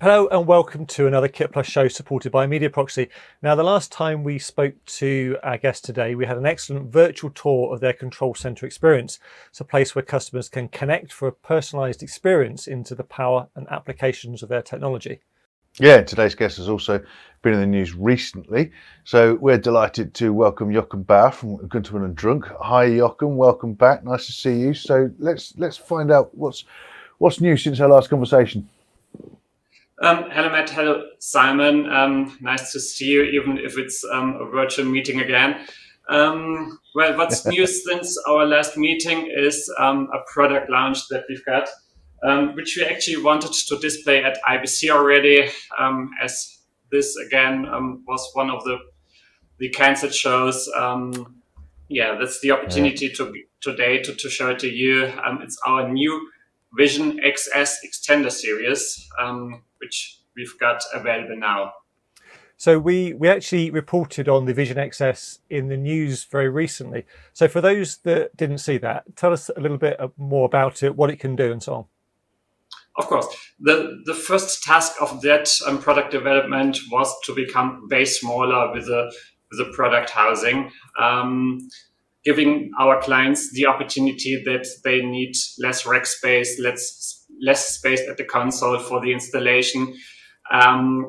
Hello and welcome to another KitPlus show supported by Media Proxy. Now, the last time we spoke to our guest today, we had an excellent virtual tour of their control center experience. It's a place where customers can connect for a personalized experience into the power and applications of their technology. Yeah, today's guest has also been in the news recently. So we're delighted to welcome Jochen Bauer from Guntermann and Drunck. Hi, Jochen. Welcome back. Nice to see you. So let's find out what's new since our last conversation. Hello, Matt. Hello, Simon. Nice to see you, even if it's a virtual meeting again. Well, what's new since our last meeting is a product launch that we've got, which we actually wanted to display at IBC already, as this again was one of the cancelled shows. That's the opportunity today to show it to you. It's our new VisionXS Extender series, which we've got available now. So we actually reported on the Vision XS in the news very recently. So for those that didn't see that, tell us a little bit more about it, what it can do and so on. Of course, the first task of that product development was to become way smaller with the product housing, giving our clients the opportunity that they need less rack space, less space at the console for the installation.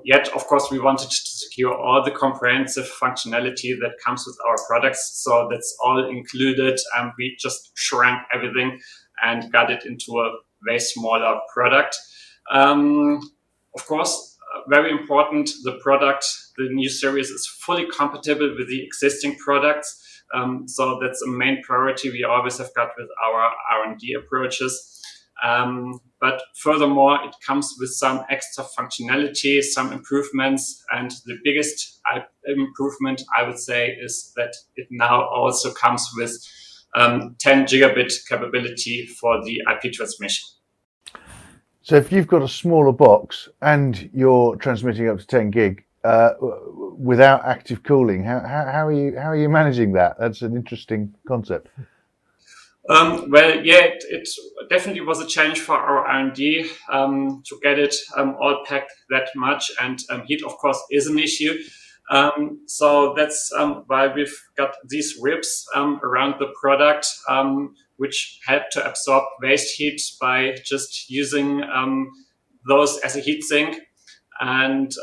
Yet, of course, we wanted to secure all the comprehensive functionality that comes with our products. So that's all included. We just shrank everything and got it into a way smaller product. Of course, very important, the new series is fully compatible with the existing products. So that's a main priority we always have got with our R&D approaches. But furthermore, it comes with some extra functionality, some improvements, and the biggest improvement, I would say, is that it now also comes with 10 gigabit capability for the IP transmission. So if you've got a smaller box and you're transmitting up to 10 gig without active cooling, how are you managing that? That's an interesting concept. It definitely was a challenge for our R&D to get it all packed that much, and heat, of course, is an issue. So that's why we've got these ribs around the product, which help to absorb waste heat by just using those as a heat sink. And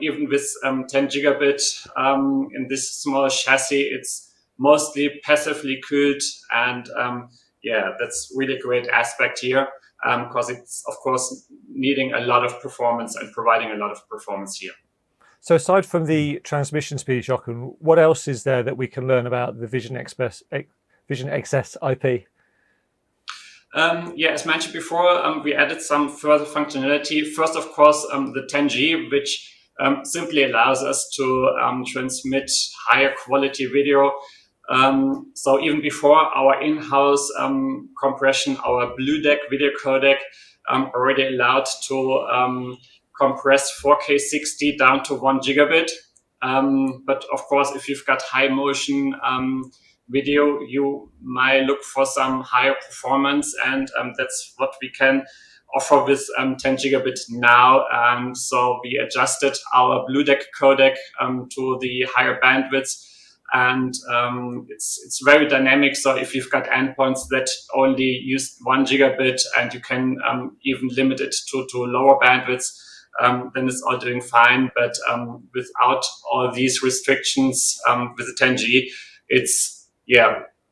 even with 10 gigabit in this small chassis, it's mostly passively cooled, and that's really a great aspect here, because it's of course needing a lot of performance and providing a lot of performance here. So aside from the transmission speed, Jochen, what else is there that we can learn about the VisionXS-IP? As mentioned before, we added some further functionality. First, of course, the 10G, which simply allows us to transmit higher quality video. So even before our in-house compression, our BlueDeck video codec already allowed to compress 4K 60 down to 1 gigabit. But of course, if you've got high motion video, you might look for some higher performance, and that's what we can offer with 10 gigabit now. So we adjusted our BlueDeck codec to the higher bandwidth. And it's very dynamic. So if you've got endpoints that only use 1 gigabit and you can even limit it to lower bandwidths, then it's all doing fine. But without all these restrictions with the 10G, it's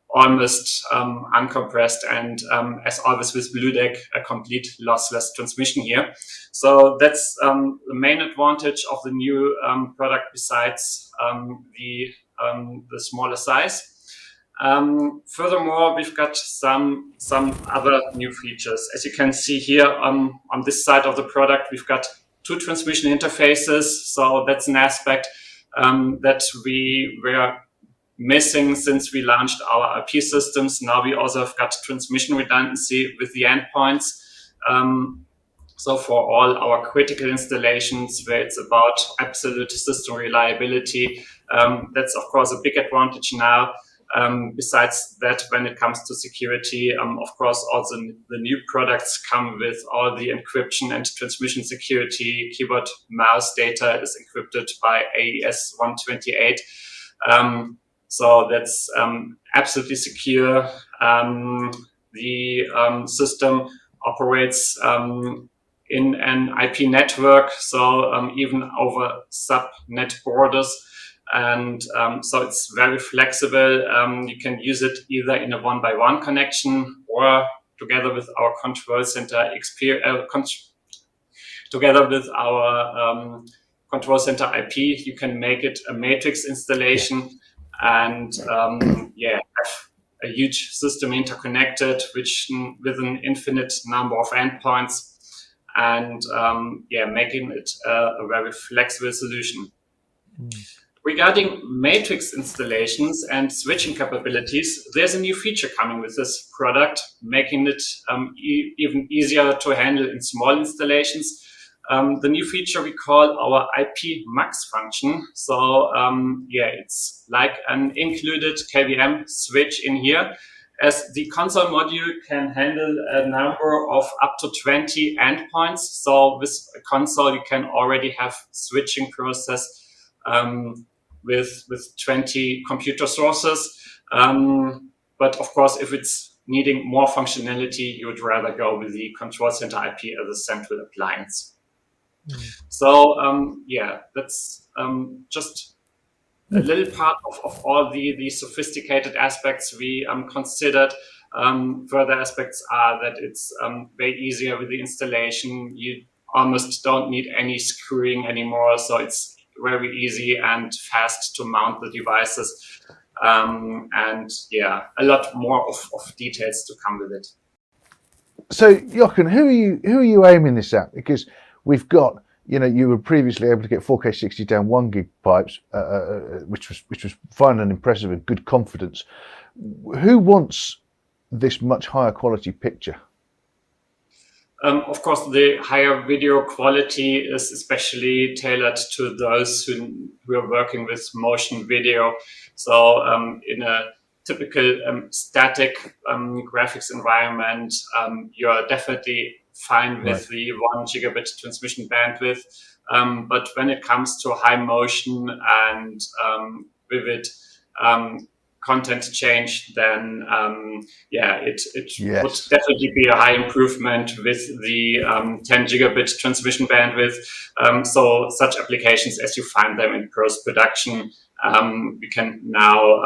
almost uncompressed, and as always with BlueDeck, a complete lossless transmission here. So that's the main advantage of the new product, besides the smaller size. Furthermore, we've got some other new features. As you can see here on this side of the product, we've got 2 transmission interfaces. So that's an aspect that we were missing since we launched our IP systems. Now we also have got transmission redundancy with the endpoints. So for all our critical installations where it's about absolute system reliability, that's of course a big advantage now. Besides that, when it comes to security, of course, also the new products come with all the encryption and transmission security. Keyboard mouse data is encrypted by AES 128. So that's absolutely secure. The system operates in an IP network, so even over subnet borders. And so it's very flexible. You can use it either in a one-by-one connection or together with our control center together with our control center IP. You can make it a matrix installation and have a huge system interconnected, which with an infinite number of endpoints, and making it a very flexible solution. Regarding matrix installations and switching capabilities, there's a new feature coming with this product, making it even easier to handle in small installations. The new feature we call our IP Max function. So it's like an included KVM switch in here, as the console module can handle a number of up to 20 endpoints. So with a console, you can already have switching process with 20 computer sources. But of course, if it's needing more functionality, you would rather go with the control center IP as a central appliance. So that's just a little part of all the sophisticated aspects we considered. Further aspects are that it's way easier with the installation. You almost don't need any screwing anymore, so it's very easy and fast to mount the devices, and a lot more of details to come with it. So Jochen, who are you aiming this at? Because we've got, you were previously able to get 4K 60 down 1 gig pipes, which was fine and impressive and good confidence. Who wants this much higher quality picture? Of course, the higher video quality is especially tailored to those who are working with motion video. So in a typical static graphics environment, you're definitely fine with the 1 gigabit transmission bandwidth. But when it comes to high motion and vivid content change, then it would definitely be a high improvement with the 10 gigabit transmission bandwidth. So such applications, as you find them in post-production, we can now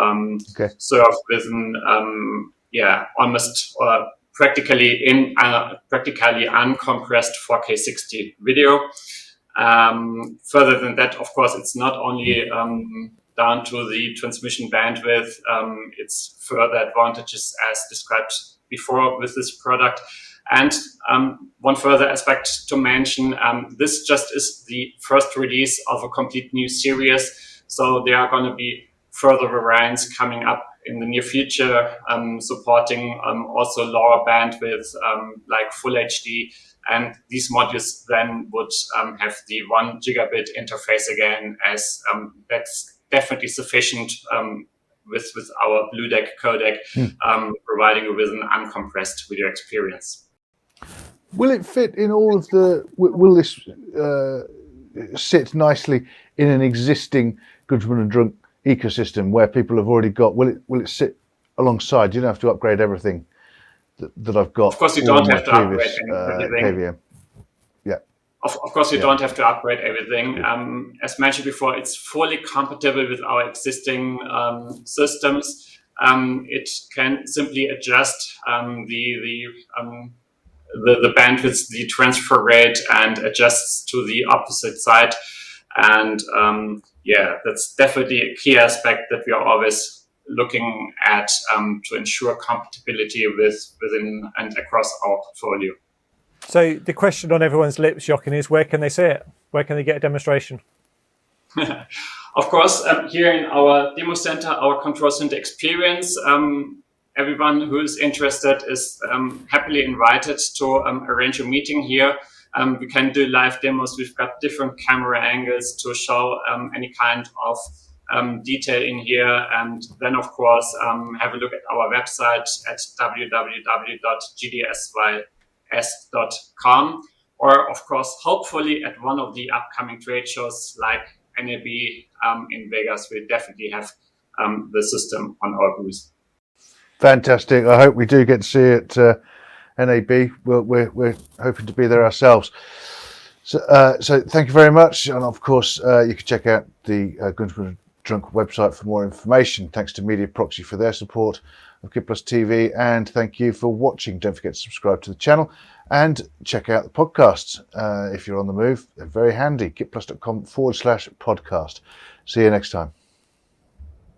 serve with an almost practically uncompressed 4K 60 video. Further than that, of course, it's not only down to the transmission bandwidth. It's further advantages as described before with this product. And one further aspect to mention, this just is the first release of a complete new series. So there are going to be further variants coming up in the near future, supporting also lower bandwidth, like Full HD. And these modules then would have the 1 gigabit interface again, as that's definitely sufficient with our Blue Deck codec, providing you with an uncompressed video experience. Will it fit in all of the? Will this sit nicely in an existing Guntermann and Drunck ecosystem where people have already got? Will it sit alongside? You don't have to upgrade everything that I've got. Of course, you don't have to upgrade everything. KVM. Of course, you don't have to upgrade everything. As mentioned before, it's fully compatible with our existing systems. It can simply adjust the bandwidth, the transfer rate, and adjusts to the opposite side. And that's definitely a key aspect that we are always looking at to ensure compatibility within and across our portfolio. So the question on everyone's lips, Jochen, is where can they see it? Where can they get a demonstration? Of course, here in our demo center, our control center experience, everyone who is interested is happily invited to arrange a meeting here. We can do live demos. We've got different camera angles to show any kind of detail in here. And then, of course, have a look at our website at www.gdsys.com, or, of course, hopefully at one of the upcoming trade shows like NAB in Vegas. We'll definitely have the system on our booth. Fantastic. I hope we do get to see it. NAB. We're hoping to be there ourselves. So thank you very much. And of course, you can check out the Guntermann Drunck website for more information. Thanks to Media Proxy for their support of KitPlus TV, and thank you for watching. Don't forget to subscribe to the channel and check out the podcasts if you're on the move. They're very handy. kitplus.com/podcast. See you next time.